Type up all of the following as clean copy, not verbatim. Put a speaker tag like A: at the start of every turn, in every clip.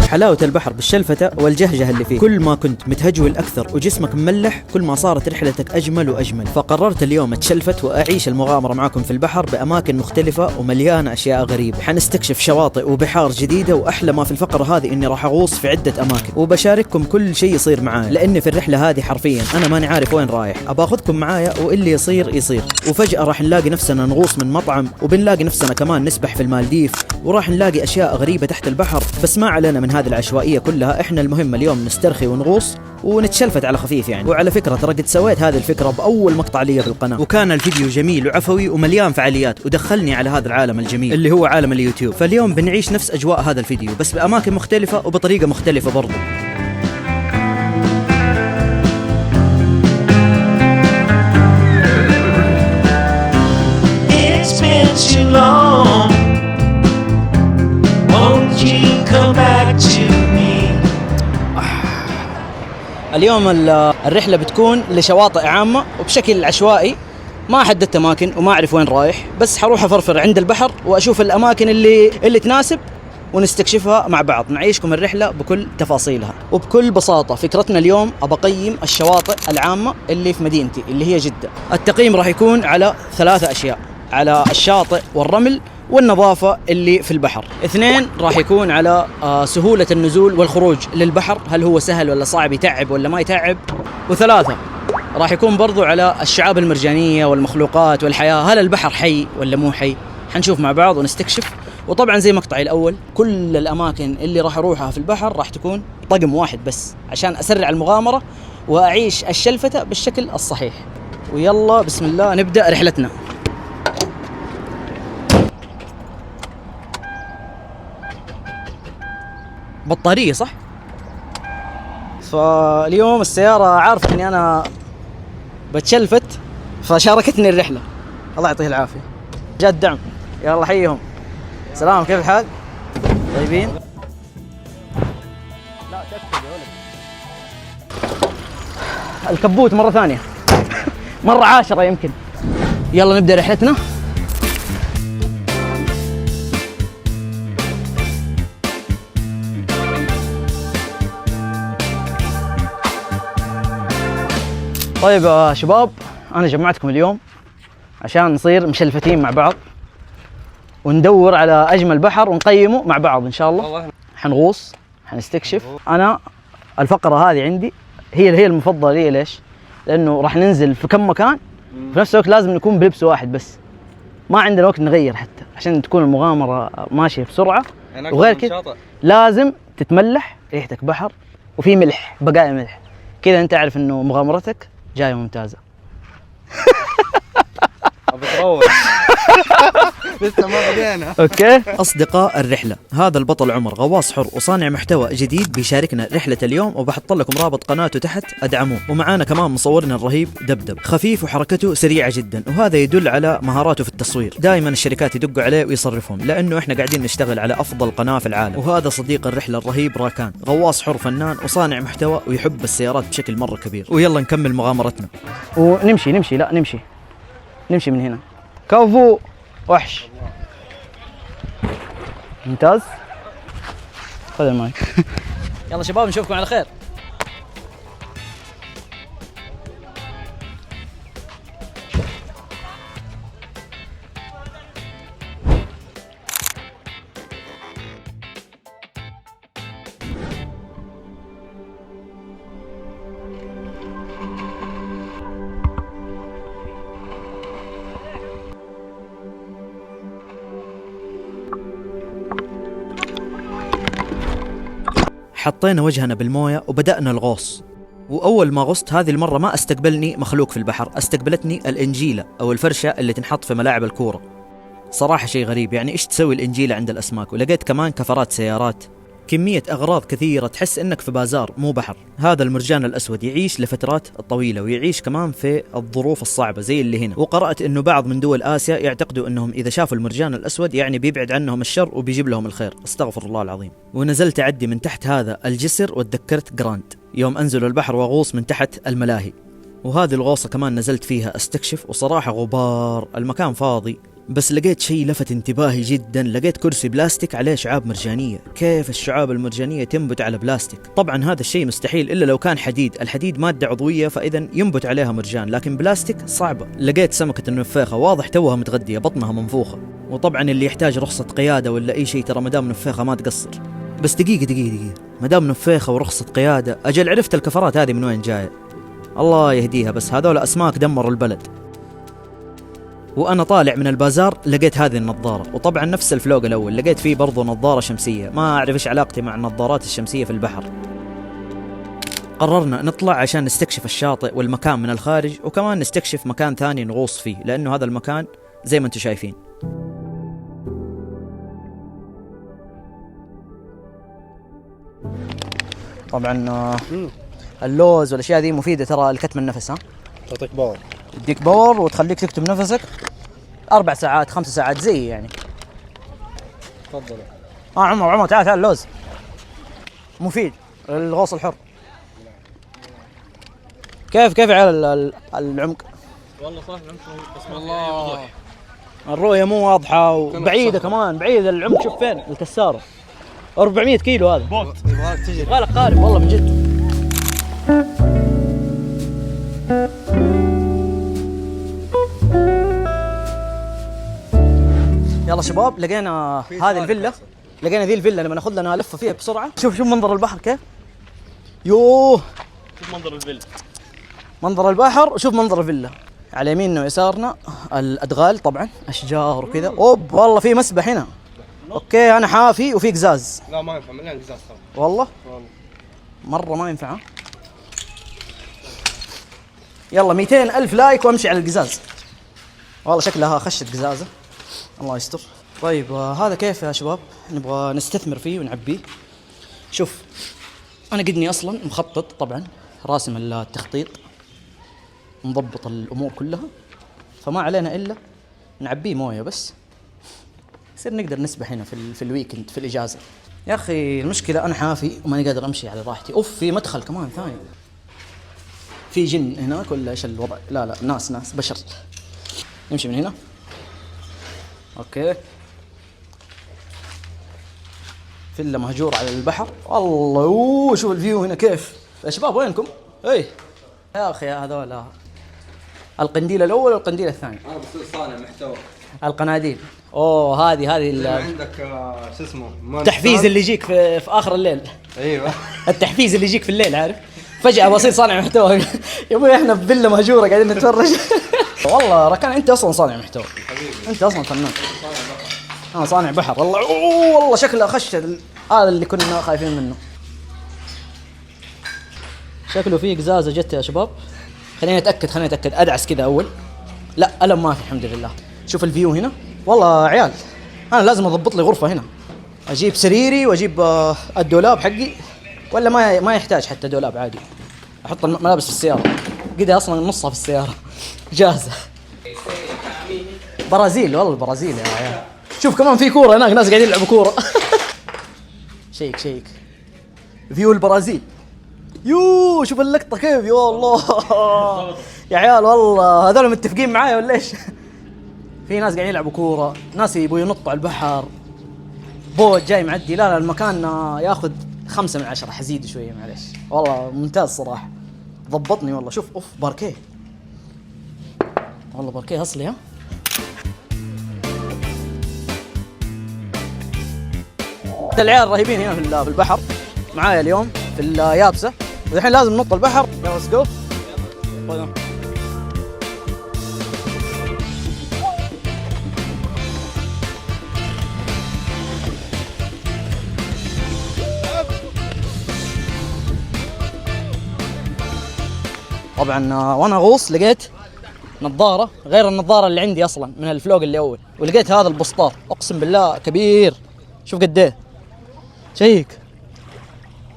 A: حلاوة البحر بالشلفتة والجهجة اللي فيه، كل ما كنت متهجول أكثر وجسمك مملح كل ما صارت رحلتك أجمل وأجمل. فقررت اليوم أتشلفت وأعيش المغامرة معكم في البحر بأماكن مختلفة ومليانة أشياء غريبة. حنستكشف شواطئ وبحار جديدة، وأحلى ما في الفقرة هذه إني راح أغوص في عدة أماكن وبشارككم كل شيء يصير معايا، لأن في الرحلة هذه حرفيا أنا ماني عارف وين رايح. أباخذكم معايا واللي يصير يصير. وفجأة راح نلاقي نفسنا نغوص من مطعم، وبنلاقي نفسنا كمان نسبح في المالديف، وراح نلاقي أشياء غريبة تحت البحر. بس ما علينا من هذه العشوائية كلها، إحنا المهم اليوم نسترخي ونغوص ونتشلفت على خفيف يعني. وعلى فكرة ترى قد سويت هذه الفكرة بأول مقطع لي في القناة، وكان الفيديو جميل وعفوي ومليان فعاليات، ودخلني على هذا العالم الجميل اللي هو عالم اليوتيوب. فاليوم بنعيش نفس أجواء هذا الفيديو بس بأماكن مختلفة وبطريقة مختلفة برضو. اليوم الرحلة بتكون لشواطئ عامة وبشكل عشوائي، ما حددت أماكن وما أعرف وين رايح، بس حروح أفرفر عند البحر وأشوف الأماكن اللي تناسب ونستكشفها مع بعض. نعيشكم الرحلة بكل تفاصيلها. وبكل بساطة فكرتنا اليوم أبقيم الشواطئ العامة اللي في مدينتي اللي هي جدة. التقييم راح يكون على 3 أشياء: على الشاطئ والرمل والنظافة اللي في البحر. 2 راح يكون على سهولة النزول والخروج للبحر، هل هو سهل ولا صعب، يتعب ولا ما يتعب. و3 راح يكون برضو على الشعاب المرجانية والمخلوقات والحياة، هل البحر حي ولا مو حي. حنشوف مع بعض ونستكشف. وطبعا زي مقطعي الأول كل الأماكن اللي راح أروحها في البحر راح تكون طقم واحد بس عشان أسرع المغامرة وأعيش الشلفتة بالشكل الصحيح. ويلا بسم الله نبدأ رحلتنا. بطارية صح؟ فاليوم السيارة عارفة اني انا بتشلفت فشاركتني الرحلة، الله يعطيه العافية. جاء الدعم، يلا حيهم. سلام، كيف الحال؟ طيبين؟ لا تأكد يا ولد. الكبوت مرة ثانية مرة 10 يمكن. يلا نبدأ رحلتنا. طيب يا شباب، أنا جمعتكم اليوم عشان نصير مشلفتين مع بعض وندور على أجمل بحر ونقيمه مع بعض إن شاء الله. حنغوص، حنستكشف. أنا الفقرة هذه عندي هي المفضلة لي. ليش؟ لأنه راح ننزل في كم مكان، في نفس الوقت لازم نكون بلبس واحد بس، ما عندنا وقت نغير حتى عشان تكون المغامرة ماشية بسرعة. وغير كده لازم تتملح، ريحتك بحر وفي ملح، بقايا ملح كذا، أنت عارف إنه مغامرتك جاية ممتازة.
B: بتروح لسه ما بدينا.
A: اوكي اصدقاء الرحله، هذا البطل عمر غواص حر وصانع محتوى جديد بيشاركنا رحله اليوم، وبحط لكم رابط قناته تحت ادعموه. ومعانا كمان مصورنا الرهيب دبدب، خفيف وحركته سريعه جدا، وهذا يدل على مهاراته في التصوير. دائما الشركات يدقوا عليه ويصرفهم لانه احنا قاعدين نشتغل على افضل قناه في العالم. وهذا صديق الرحله الرهيب راكان، غواص حر فنان وصانع محتوى ويحب السيارات بشكل مره كبير. ويلا نكمل مغامرتنا ونمشي. لا نمشي من هنا. كفو وحش ممتاز. خذ المايك. يلا شباب نشوفكم على خير. حطينا وجهنا بالمويه وبدأنا الغوص. وأول ما غصت هذه المرة ما استقبلني مخلوق في البحر، استقبلتني الإنجيلة أو الفرشة اللي تنحط في ملاعب الكورة. صراحة شيء غريب، يعني إيش تسوي الإنجيلة عند الأسماك؟ ولقيت كمان كفرات سيارات، كمية أغراض كثيرة، تحس إنك في بازار مو بحر. هذا المرجان الأسود يعيش لفترات طويلة ويعيش كمان في الظروف الصعبة زي اللي هنا. وقرأت إنه بعض من دول آسيا يعتقدوا إنهم إذا شافوا المرجان الأسود يعني بيبعد عنهم الشر وبيجيب لهم الخير. استغفر الله العظيم. ونزلت أعدي من تحت هذا الجسر وتذكرت جراند يوم أنزل البحر وأغوص من تحت الملاهي. وهذه الغوصة كمان نزلت فيها استكشف، وصراحة غبار، المكان فاضي بس لقيت شيء لفت انتباهي جدا، لقيت كرسي بلاستيك عليه شعاب مرجانية. كيف الشعاب المرجانية تنبت على بلاستيك؟ طبعا هذا الشيء مستحيل إلا لو كان حديد، الحديد مادة عضوية فإذا ينبت عليها مرجان، لكن بلاستيك صعبة. لقيت سمكة النفاخة واضح توها متغدية، بطنها منفوخة. وطبعا اللي يحتاج رخصة قيادة ولا أي شيء ترى مدام نفاخة ما تقصر. بس دقيقة، مدام نفاخة ورخصة قيادة، أجل عرفت الكفرات هذه من وين جاية، الله يهديها. بس هذول أسماك دمروا البلد. وأنا طالع من البازار لقيت هذه النظارة، وطبعا نفس الفلوق الأول لقيت فيه برضو نظارة شمسية. ما أعرف إيش علاقتي مع النظارات الشمسية في البحر. قررنا نطلع عشان نستكشف الشاطئ والمكان من الخارج، وكمان نستكشف مكان ثاني نغوص فيه، لأنه هذا المكان زي ما انتم شايفين. طبعا اللوز والأشياء ذي مفيدة ترى لكتم النفس.
B: تعطيك باور،
A: تديك باور وتخليك تكتم نفسك 4 ساعات 5 ساعات زي يعني.
B: تفضل.
A: عمر تعال اللوز مفيد الغوص الحر. كيف على العمق؟
B: والله صح العمق بس والله
A: الرؤية مو واضحة وبعيدة كمان، بعيد العمق. شوف فين الكسارة، 400 كيلو هذا
B: بوت. يبغاك تجي
A: غالق قارب والله من جد. يلا شباب لقينا هذه الفيلا، لقينا ذي الفيلا لما ناخذ لنا لفه فيها بسرعه. شوف منظر البحر كيف. يوه
B: شوف منظر الفيلا،
A: منظر البحر وشوف منظر الفيلا. على يميننا ويسارنا الادغال طبعا اشجار وكذا. اوب والله في مسبح هنا. اوكي انا حافي وفي قزاز.
B: لا ما ينفع مليان قزاز ترى
A: والله مره ما ينفع. يلا 200,000 لايك وامشي على القزاز. والله شكلها خشت قزازه، الله يستر. طيب هذا كيف يا شباب؟ نبغى نستثمر فيه ونعبيه. شوف انا قدني اصلا مخطط، طبعا راسم التخطيط مضبط الامور كلها، فما علينا الا نعبيه مويه بس يصير نقدر نسبح هنا في الويكند في الاجازه. يا اخي المشكله انا حافي وماني قادر امشي على راحتي. اوف في مدخل كمان ثاني، في جن هناك ولا ايش الوضع؟ لا ناس بشر. نمشي من هنا. اوكي فيلا مهجور على البحر. الله شوف الفيو هنا كيف يا شباب. وينكم؟ اي يا اخي هذول القنديل الاول والقنديل الثاني.
B: انا بصير صانع محتوى.
A: القناديل. اوه هذه
B: عندك شو اسمه
A: التحفيز اللي يجيك في اخر الليل.
B: ايوه
A: التحفيز اللي يجيك في الليل، عارف فجأة بصير صانع محتوى. يا ابوي احنا بفيلا مهجورة قاعدين نتفرج. والله ركان انت اصلا صانع محتوى، انت اصلا فنان. انا صانع بحر. والله والله شكله خش هذا اللي كنا خايفين منه. شكله فيه قزازة جت يا شباب. خليني اتاكد ادعس كذا اول. لا ألم ما في الحمد لله. شوف الفيو هنا. والله عيال انا لازم اضبط لي غرفة هنا، اجيب سريري واجيب الدولاب حقي، ولا ما يحتاج حتى دولاب عادي. احط الملابس في السيارة، قد اصلا نصها في السيارة جاهزة. برازيل والله البرازيل يا عيال. شوف كمان في كورة هناك، ناس قاعدين يلعبوا كورة. شيك فيو البرازيل. يو شوف اللقطة كيف يا الله. يا عيال والله هذول متفقين معايا ولا ايش؟ في ناس قاعدين يلعبوا كورة، ناس يبوا ينطوا على البحر، بوت جاي معدي. لا المكان ياخذ 5 من 10. حزيد شوية معلش. والله ممتاز صراحة، ضبطني والله. شوف اوف باركيه، والله باركيه اصلي. ها العيال رهيبين هنا في البحر معايا اليوم في اليابسة، والحين لازم ننط البحر. يلا ليتس جو. طبعا وانا غوص لقيت نظارة غير النظارة اللي عندي اصلا من الفلوق اللي اول، ولقيت هذا البسطاط اقسم بالله كبير. شوف قد ايه، شيك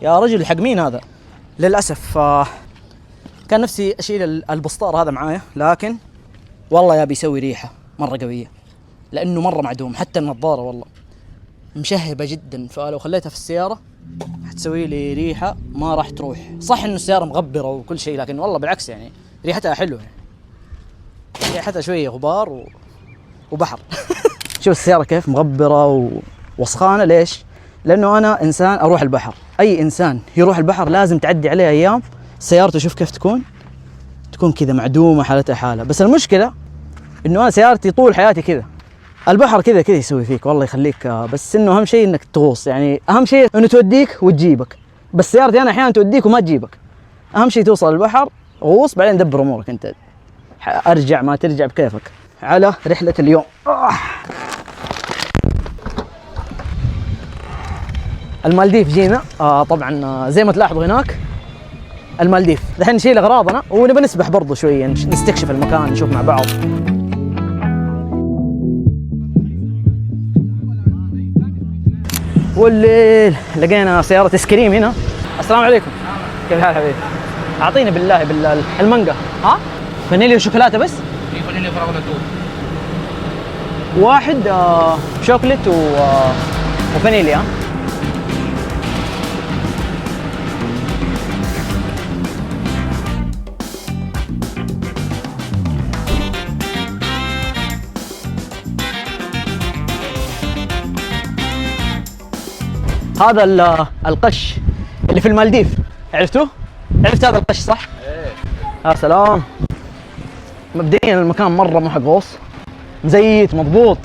A: يا رجل. حق مين هذا؟ للاسف كان نفسي اشيل البسطار هذا معايا، لكن والله يا بيسوي ريحة مرة قوية لانه مرة معدوم. حتى النظارة والله مشهبة جدا، فلو خليتها في السيارة حتسوي لي ريحة ما راح تروح. صح انه السيارة مغبرة وكل شيء، لكن والله بالعكس يعني ريحتها حلوة، ريحتها شوية غبار وبحر. شوف السيارة كيف مغبرة ووسخانة. ليش؟ لأنه أنا إنسان أروح البحر. أي إنسان يروح البحر لازم تعدي عليه أيام سيارته شوف كيف تكون كذا معدومة حالتها حالة. بس المشكلة إنه أنا سيارتي طول حياتي كذا. البحر كذا يسوي فيك والله يخليك. بس إنه أهم شيء إنك تغوص، يعني أهم شيء إنه توديك وتجيبك. بس سيارتي أنا أحيانا توديك وما تجيبك. أهم شيء توصل البحر، غوص، بعدين دبر أمورك أنت. أرجع ما ترجع بكيفك. على رحلة اليوم. المالديف جينا. طبعا زي ما تلاحظوا هناك المالديف. الحين نشيل أغراضنا ونبى نسبح برضو شوية، نستكشف المكان، نشوف مع بعض. والليل لقينا سيارة اسكريم هنا. السلام عليكم. كيف الحال حبيبي؟ أعطينا بالله المانجا. فانيليا وشوكولاتة بس؟
B: فانيليا فراولة توت.
A: واحد شوكولات وفانيليا. هذا القش اللي في المالديف، عرفتوه؟ عرفت هذا القش صح؟ ايه. يا سلام. مبدئيا المكان مرة مو حق غوص، مزيت مضبوط،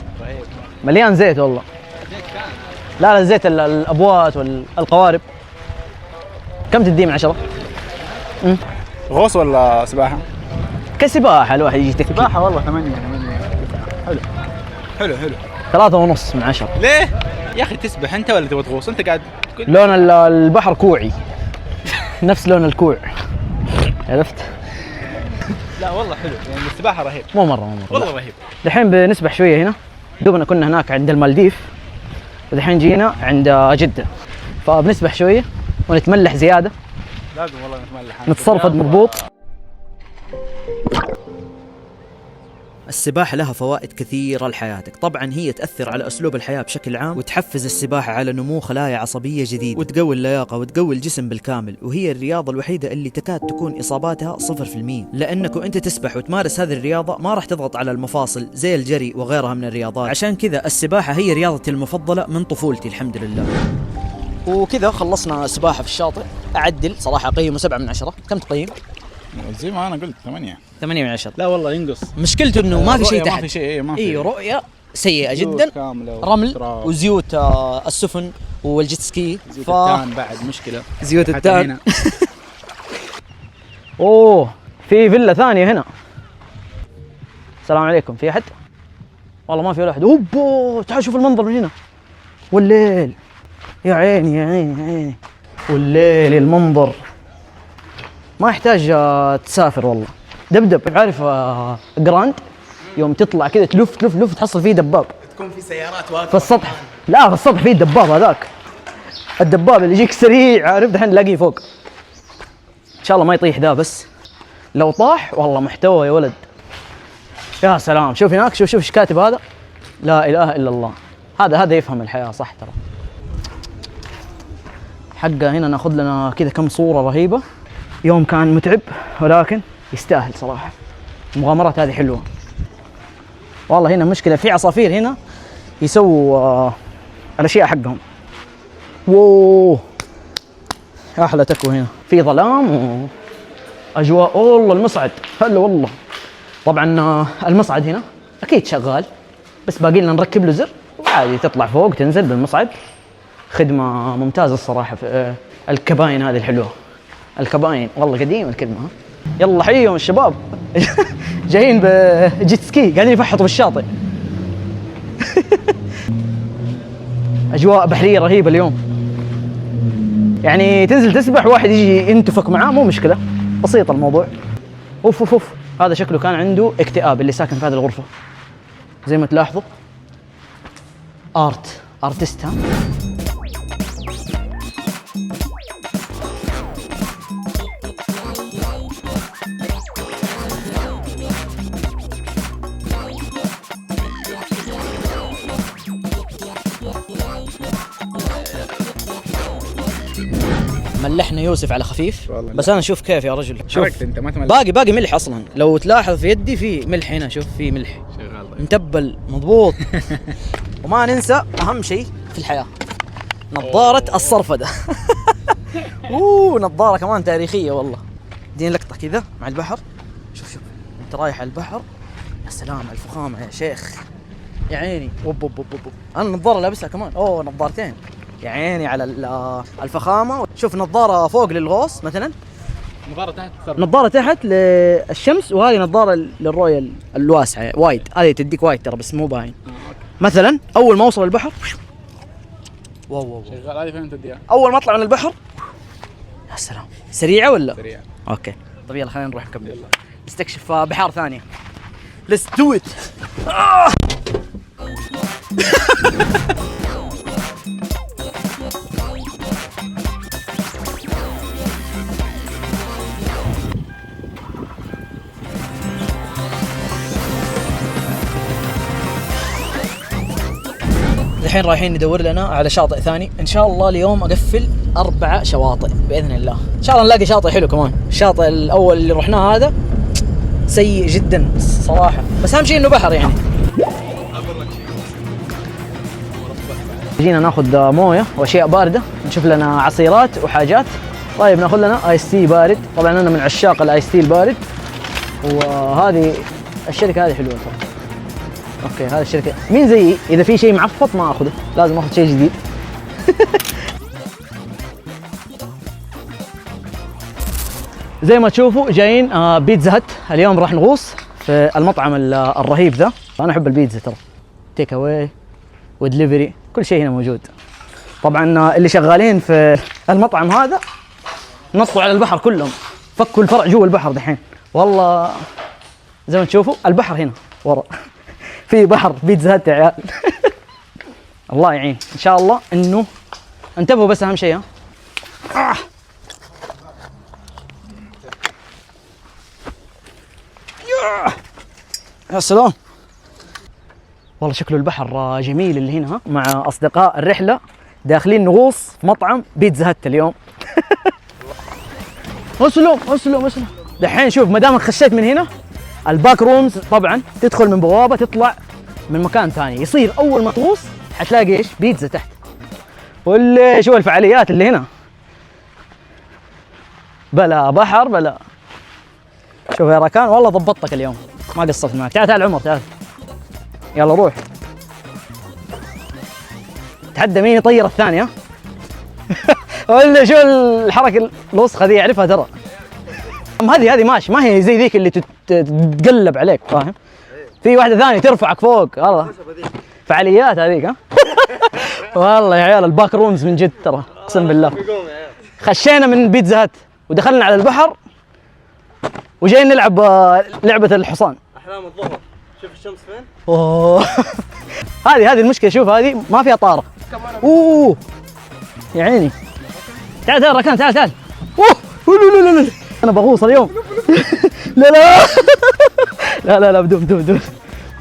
A: مليان زيت والله. زيت كان؟ لا زيت الابوات والقوارب. كم تديه من 10؟
C: غوص ولا سباحة؟
A: كسباحة الواحد يجي تكتب.
C: سباحة والله 8. حلو.
A: 3.5 من 10.
C: ليه؟ يا أخي تسبح أنت ولا تبغى تغوص؟ أنت قاعد
A: لون البحر كوعي. نفس لون الكوع. عرفت؟
C: لا والله حلو، يعني السباحة رهيب.
A: مو مرة
C: والله رهيب.
A: الحين بنسبح شوية هنا. دوبنا كنا هناك عند المالديف، والحين جينا عند جدة، فبنسبح شوية ونتملح زيادة.
C: لازم والله نتملح،
A: نتصرفد مضبوط. السباحة لها فوائد كثيرة لحياتك. طبعا هي تأثر على أسلوب الحياة بشكل عام، وتحفز السباحة على نمو خلايا عصبية جديدة، وتقوي اللياقة وتقوي الجسم بالكامل. وهي الرياضة الوحيدة اللي تكاد تكون إصاباتها 0%، لأنك وأنت تسبح وتمارس هذه الرياضة ما راح تضغط على المفاصل زي الجري وغيرها من الرياضات. عشان كذا السباحة هي رياضتي المفضلة من طفولتي الحمد لله. وكذا خلصنا سباحة في الشاطئ. أعدل صراحة أقيمه 7 من 10. كم تقيم؟
C: زي ما أنا قلت 8
A: من 10.
C: لا والله ينقص.
A: مشكلته إنه ما في شيء تحت.
C: ما في شيء. ما في.
A: إيه رؤية سيئة جدا. رمل وزيوت السفن والجيت سكي.
C: زيوت التان بعد مشكلة.
A: زيوت التان. أوه في فيلا ثانية هنا. السلام عليكم. في أحد؟ والله ما في ولا أحد. أوبو تعال شوف المنظر من هنا والليل. يا عيني يا عيني يا عيني. والليل المنظر ما يحتاج تسافر والله. دبدب. عارف جراند يوم تطلع كذا تلف تحصل فيه دباب.
C: تكون في سيارات واقفة
A: في السطح. لا في السطح فيه الدباب هذاك. الدباب اللي يجيك سريع، عارف دحين تلاقيه فوق. ان شاء الله ما يطيح ذا، بس لو طاح والله محتوى يا ولد. يا سلام. شوف هناك، شوف ايش كاتب هذا. لا اله الا الله. هذا يفهم الحياة صح ترى. حقه هنا ناخذ لنا كذا كم صورة رهيبة. يوم كان متعب ولكن يستاهل صراحة. المغامرات هذه حلوة والله. هنا مشكلة في عصافير هنا يسووا الأشياء حقهم. وووو أحلى تكو. هنا في ظلام وأجواء والله. المصعد هلا والله. طبعا المصعد هنا أكيد شغال، بس باقي لنا نركب له زر وعادي تطلع فوق تنزل بالمصعد. خدمة ممتازة الصراحة في الكباين هذه الحلوة. الكباين والله قديم الكلمة. يلا حيهم الشباب. جايين بجيت سكي قاعدين يفحطوا بالشاطئ. أجواء بحرية رهيبة اليوم. يعني تنزل تسبح واحد يجي ينتفك معاه مو مشكلة، بسيط الموضوع. اوف هذا شكله كان عنده اكتئاب اللي ساكن في هذه الغرفة زي ما تلاحظوا. ارتست ها. ملحنا يوسف على خفيف
C: والله
A: بس انا شوف كيف يا رجل. شوف
C: حركت انت ما تملح.
A: باقي ملح اصلا، لو تلاحظ في يدي في ملح هنا، شوف في ملح
C: شغال طيب.
A: متبل مضبوط. وما ننسى اهم شيء في الحياه، نظارة الصرفدة. نظارة كمان تاريخية والله. دين لقطة كذا مع البحر، شوف انت رايح على البحر، يا سلام على الفخامة يا شيخ، يا عيني. وب انا النظارة لابسها كمان، نظارتين، يا عيني على الفخامة. شوف نظارة فوق للغوص مثلا، نظارة تحت للشمس، وهذه نظارة للرؤية الواسعة وايد، هذه تديك وايد ترى بس مو باين. مثلا اول ما اوصل البحر واو
C: شغال. هذه فين تديها؟
A: اول ما اطلع من البحر، يا سلام. سريعة ولا؟
C: سريع.
A: اوكي طيب يلا خلينا نروح نكمل نستكشف بحار ثانية. Let's do it. الحين رايحين ندور لنا على شاطئ ثاني ان شاء الله. اليوم اقفل 4 شواطئ باذن الله، ان شاء الله نلاقي شاطئ حلو كمان. الشاطئ الاول اللي رحناه هذا سيء جدا صراحه، بس اهم شيء انه بحر يعني. جينا ناخذ مويه واشياء بارده، نشوف لنا عصيرات وحاجات. طيب ناخذ لنا ايس تي بارد، طبعا انا من عشاق الايس تي البارد، وهذه الشركه هذه حلوه ترى. اوكي هذه الشركه مين زيي، اذا في شيء معفط ما اخذه، لازم اخذ شيء جديد. زي ما تشوفوا جايين بيتزا هت. اليوم راح نغوص في المطعم الرهيب ذا. انا احب البيتزا ترى، تيك اواي ودليفري، كل شيء هنا موجود. طبعا اللي شغالين في المطعم هذا نطوا على البحر كلهم، فكوا الفرع جوا البحر دحين والله. زي ما تشوفوا البحر هنا ورا، في بحر بيتزا هات يا عيال. الله يعين ان شاء الله. انه انتبهوا بس اهم شيء. يا سلام والله، شكله البحر جميل اللي هنا. مع اصدقاء الرحله داخلين نغوص في مطعم بيتزا هات اليوم. اسلم دحين. شوف ما دام خشيت من هنا الباك رومز، طبعا تدخل من بوابه تطلع من مكان ثاني، يصير اول ما تغوص حتلاقي ايش؟ بيتزا تحت. واللي شوف الفعاليات اللي هنا، بلا بحر بلا. شوف يا ركان والله ضبطتك اليوم، ما قصرت معك. تعال عمر تعال، يلا روح تحدى مين يطير الثاني. ها ولا شو الحركه الوسخه ذي، يعرفها ترى. هذه ماشي، ما هي زي ذيك اللي تتقلب عليك، فاهم؟ في واحده ثانيه ترفعك فوق. والله فعاليات هذيك. ها والله يا عيال الباك رومز من جد ترى، اقسم بالله. خشينا من بيتزا هات ودخلنا على البحر وجايين نلعب لعبه الحصان.
B: احلام الظهر. شوف الشمس فين؟
A: اوه. هذه المشكله. شوف هذه ما فيها طاره. يا عيني. تعال ركان تعال. لا انا بغوص اليوم. لا بدون.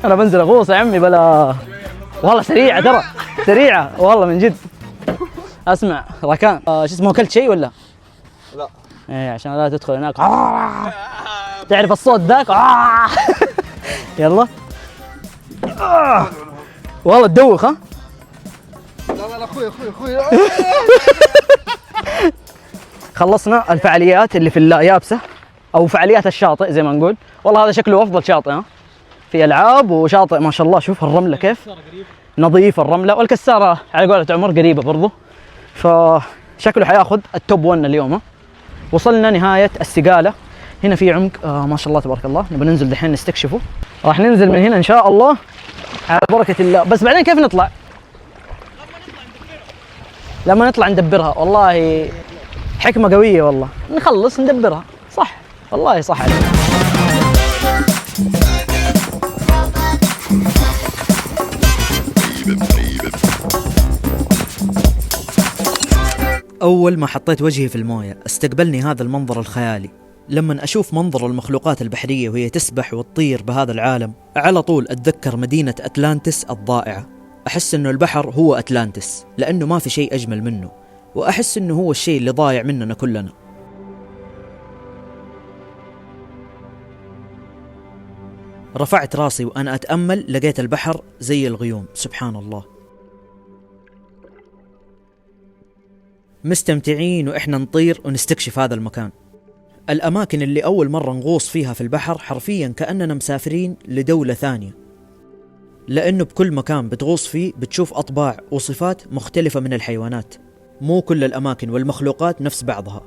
A: انا بنزل اغوص يا عمي بلا. والله سريعه ترى، سريعه والله من جد. اسمع ركان، شو اسمه، اكلت شيء ولا
B: لا؟
A: ايه عشان لا تدخل هناك. تعرف الصوت ذاك. يلا. والله تدوخ. ها
B: لا اخوي
A: خلصنا الفعاليات اللي في اليابسه او فعاليات الشاطئ زي ما نقول. والله هذا شكله افضل شاطئ. ها في العاب وشاطئ ما شاء الله. شوف الرمله كيف نظيف، الرمله والكساره على قولة عمر قريبه برضو، فشكله حياخذ التوب 1 اليوم. ها وصلنا نهايه السقاله. هنا في عمق ما شاء الله تبارك الله. نبغى ننزل دحين نستكشفه. راح ننزل من هنا ان شاء الله على بركه الله. بس بعدين كيف نطلع؟ لما نطلع ندبرها. والله حكمه قويه والله، نخلص ندبرها. صح والله صح عليك. أول ما حطيت وجهي في الموية استقبلني هذا المنظر الخيالي. لما أشوف منظر المخلوقات البحرية وهي تسبح وتطير بهذا العالم، على طول أتذكر مدينة أتلانتس الضائعة. أحس أنه البحر هو أتلانتس، لأنه ما في شيء أجمل منه. وأحس إنه هو الشيء اللي ضايع مننا كلنا. رفعت راسي وأنا أتأمل، لقيت البحر زي الغيوم، سبحان الله. مستمتعين وإحنا نطير ونستكشف هذا المكان. الأماكن اللي أول مرة نغوص فيها في البحر حرفيا كأننا مسافرين لدولة ثانية، لأنه بكل مكان بتغوص فيه بتشوف أطباع وصفات مختلفة من الحيوانات. مو كل الأماكن والمخلوقات نفس بعضها،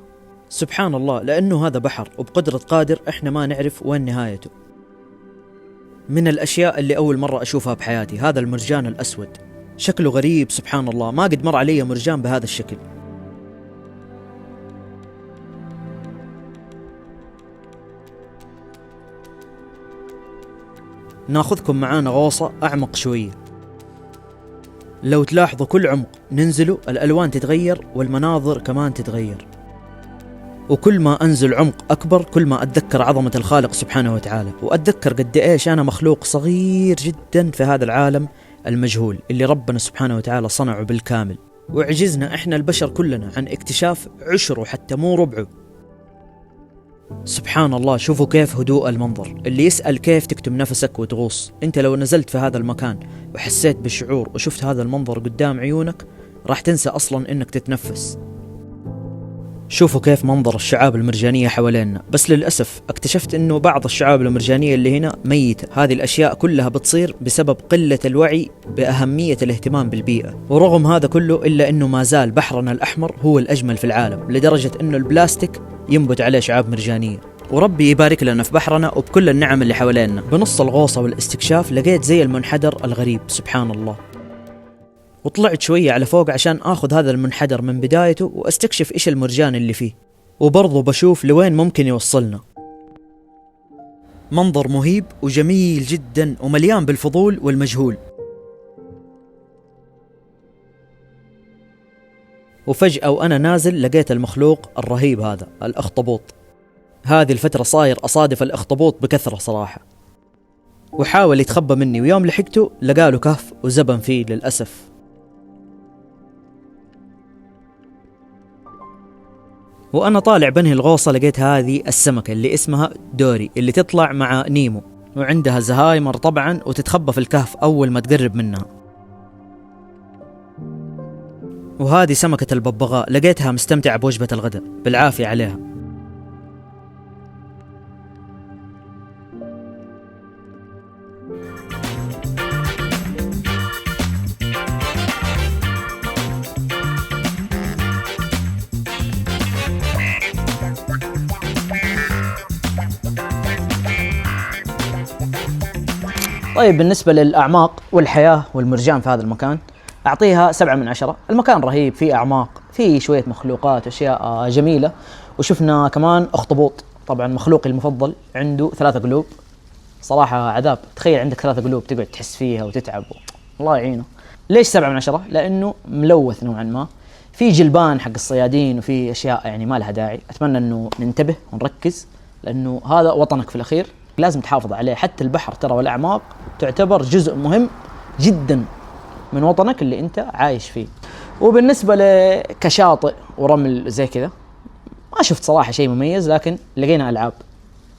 A: سبحان الله، لأنه هذا بحر وبقدرة قادر إحنا ما نعرف وين نهايته. من الأشياء اللي أول مرة أشوفها بحياتي هذا المرجان الأسود، شكله غريب سبحان الله، ما قد مر علي مرجان بهذا الشكل. ناخذكم معانا غوصة أعمق شوية. لو تلاحظوا كل عمق ننزله الألوان تتغير والمناظر كمان تتغير، وكل ما أنزل عمق أكبر كل ما أتذكر عظمة الخالق سبحانه وتعالى، وأتذكر قد إيش أنا مخلوق صغير جدا في هذا العالم المجهول اللي ربنا سبحانه وتعالى صنعه بالكامل، وعجزنا إحنا البشر كلنا عن اكتشاف عشره حتى مو ربعه. سبحان الله، شوفوا كيف هدوء المنظر. اللي يسأل كيف تكتم نفسك وتغوص، انت لو نزلت في هذا المكان وحسيت بالشعور وشفت هذا المنظر قدام عيونك راح تنسى اصلا انك تتنفس. شوفوا كيف منظر الشعاب المرجانية حوالينا، بس للأسف اكتشفت انه بعض الشعاب المرجانية اللي هنا ميتة. هذه الاشياء كلها بتصير بسبب قلة الوعي بأهمية الاهتمام بالبيئة، ورغم هذا كله الا انه ما زال بحرنا الأحمر هو الأجمل في العالم، لدرجة انه البلاستيك ينبت عليه شعاب مرجانية. وربي يبارك لنا في بحرنا وبكل النعم اللي حوالينا. بنص الغوصة والاستكشاف لقيت زي المنحدر الغريب، سبحان الله، وطلعت شوية على فوق عشان آخذ هذا المنحدر من بدايته واستكشف إيش المرجان اللي فيه، وبرضه بشوف لوين ممكن يوصلنا. منظر مهيب وجميل جدا ومليان بالفضول والمجهول. وفجأة وأنا نازل لقيت المخلوق الرهيب هذا، الأخطبوط. هذه الفترة صاير أصادف الأخطبوط بكثرة صراحة، وحاول يتخبى مني، ويوم لحقته لقاله كهف وزبن فيه للأسف. وأنا طالع بنهي الغوصة لقيت هذه السمكة اللي اسمها دوري، اللي تطلع مع نيمو، وعندها زهايمر طبعا، وتتخبى في الكهف أول ما تقرب منها. وهذه سمكة الببغاء لقيتها مستمتعة بوجبة الغداء، بالعافية عليها. طيب بالنسبة للأعماق والحياة والمرجان في هذا المكان أعطيها 7 من 10. المكان رهيب، فيه أعماق، فيه شوية مخلوقات، أشياء جميلة. وشفنا كمان أخطبوط، طبعا مخلوقي المفضل، عنده 3 قلوب، صراحة عذاب. تخيل عندك 3 قلوب تقعد تحس فيها وتتعب، الله يعينه. ليش 7 من 10؟ لأنه ملوث نوعا ما، في جلبان حق الصيادين وفي أشياء يعني ما لها داعي. أتمنى أنه ننتبه ونركز، لأنه هذا وطنك في الأخير، لازم تحافظ عليه. حتى البحر ترى والأعماق تعتبر جزء مهم جدا من وطنك اللي انت عايش فيه. وبالنسبة لكشاطئ ورمل زي كذا ما شفت صراحة شيء مميز، لكن لقينا ألعاب،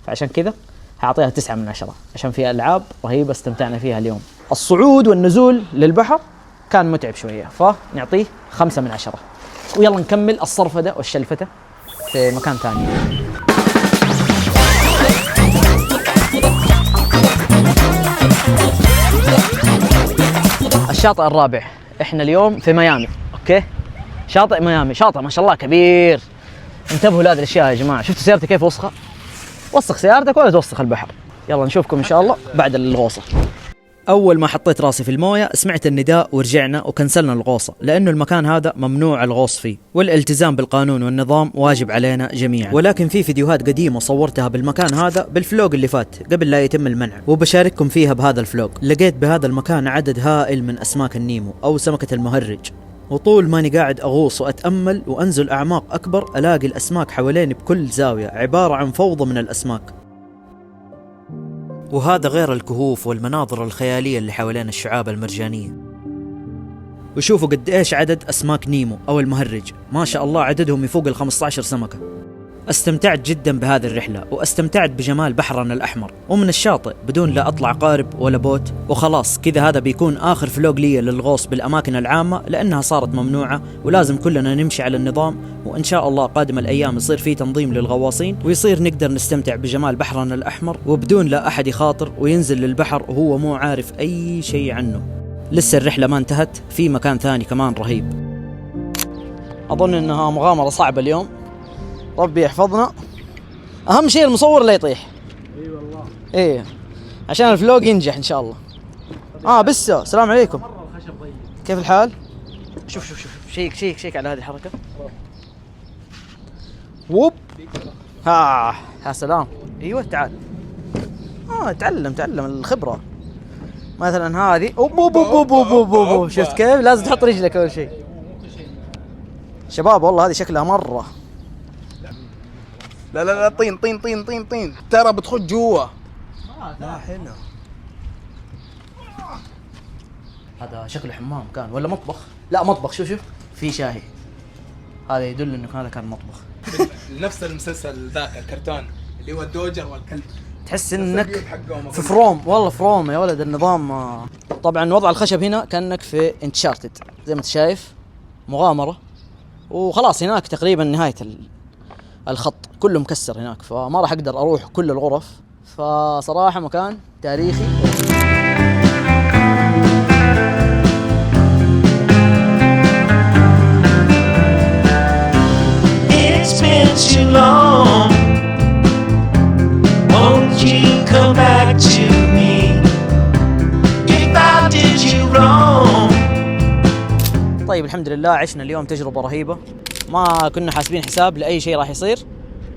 A: فعشان كذا هعطيها 9 من 10 عشان فيها ألعاب رهيبة استمتعنا فيها اليوم. الصعود والنزول للبحر كان متعب شوية، فنعطيه 5 من 10. ويلا نكمل الصرفدة والشلفتة في مكان ثاني. الشاطئ الرابع، احنا اليوم في ميامي، اوكي؟ شاطئ ميامي، شاطئ ما شاء الله كبير. انتبهوا لهذه الاشياء يا جماعه. شفتوا سيارتي كيف وسخه؟ وسخ سيارتك ولا توسخ البحر. يلا نشوفكم ان شاء الله بعد الغوصه. اول ما حطيت راسي في المويه سمعت النداء ورجعنا وكنسلنا الغوصه، لانه المكان هذا ممنوع الغوص فيه، والالتزام بالقانون والنظام واجب علينا جميعا. ولكن في فيديوهات قديمه صورتها بالمكان هذا بالفلوق اللي فات قبل لا يتم المنع، وبشارككم فيها بهذا الفلوق. لقيت بهذا المكان عدد هائل من اسماك النيمو او سمكه المهرج، وطول ماني قاعد اغوص واتامل وانزل اعماق اكبر الاقي الاسماك حواليني بكل زاويه، عباره عن فوضى من الاسماك. وهذا غير الكهوف والمناظر الخيالية اللي حوالين الشعاب المرجانية. وشوفوا قد ايش عدد اسماك نيمو او المهرج، ما شاء الله عددهم يفوق ال 15 سمكة. استمتعت جدا بهذه الرحلة، واستمتعت بجمال بحرنا الأحمر ومن الشاطئ بدون لا أطلع قارب ولا بوت. وخلاص كذا هذا بيكون آخر فلوق لي للغوص بالأماكن العامة، لأنها صارت ممنوعة ولازم كلنا نمشي على النظام. وإن شاء الله قادم الأيام يصير فيه تنظيم للغواصين، ويصير نقدر نستمتع بجمال بحرنا الأحمر وبدون لا أحد يخاطر وينزل للبحر وهو مو عارف أي شيء عنه. لسه الرحلة ما انتهت، في مكان ثاني كمان رهيب. أظن إنها مغامرة صعبة اليوم، ربي يحفظنا. اهم شيء المصور لا يطيح. اي والله. ايه عشان الفلوق ينجح ان شاء الله. بس السلام عليكم. مره الخشب ضيق. كيف الحال؟ شوف شيك على هذه الحركه. ووب. يا سلام. ايوه تعال. تعلم الخبره. مثلا هذه أوب. شفت كيف لازم تحط رجلك اول شيء. شباب والله هذه شكلها مره.
C: لا طين ترى بتخش جوا.
A: لا هنا هذا شكله حمام كان ولا مطبخ؟ لا مطبخ. شوف في شاهي، هذا يدل انه هذا كان مطبخ.
C: نفس المسلسل ذاك الكرتون اللي هو الدوجر والكلب،
A: تحس انك في فروم. والله فروم يا ولد النظام. طبعا وضع الخشب هنا كانك في انشارتد زي ما انت شايف، مغامرة وخلاص. هناك تقريبا نهاية الخط كله مكسر هناك، فما راح اقدر اروح كل الغرف. فصراحة مكان تاريخي.
D: It's been too long. Won't you come back to me? If I did you wrong.
A: طيب الحمد لله عشنا اليوم تجربة رهيبة، ما كنا حاسبين حساب لأي شيء راح يصير،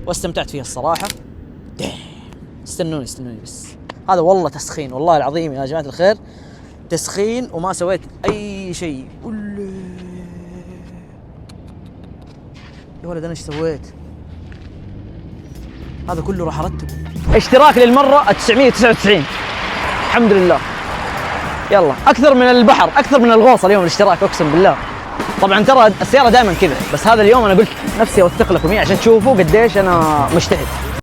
A: واستمتعت فيها الصراحة. استنوني بس. هذا والله تسخين، والله العظيم يا جماعة الخير تسخين، وما سويت أي شيء. يا ولد أنا إيش سويت؟ هذا كله راح أرتب. اشتراك للمرة 999 الحمد لله. يلا أكثر من البحر، أكثر من الغوصة اليوم الاشتراك، أقسم بالله. طبعا ترى السيارة دائما كذا، بس هذا اليوم أنا قلت نفسي أوثق لكم إياه عشان تشوفوا قديش أنا مجتهد.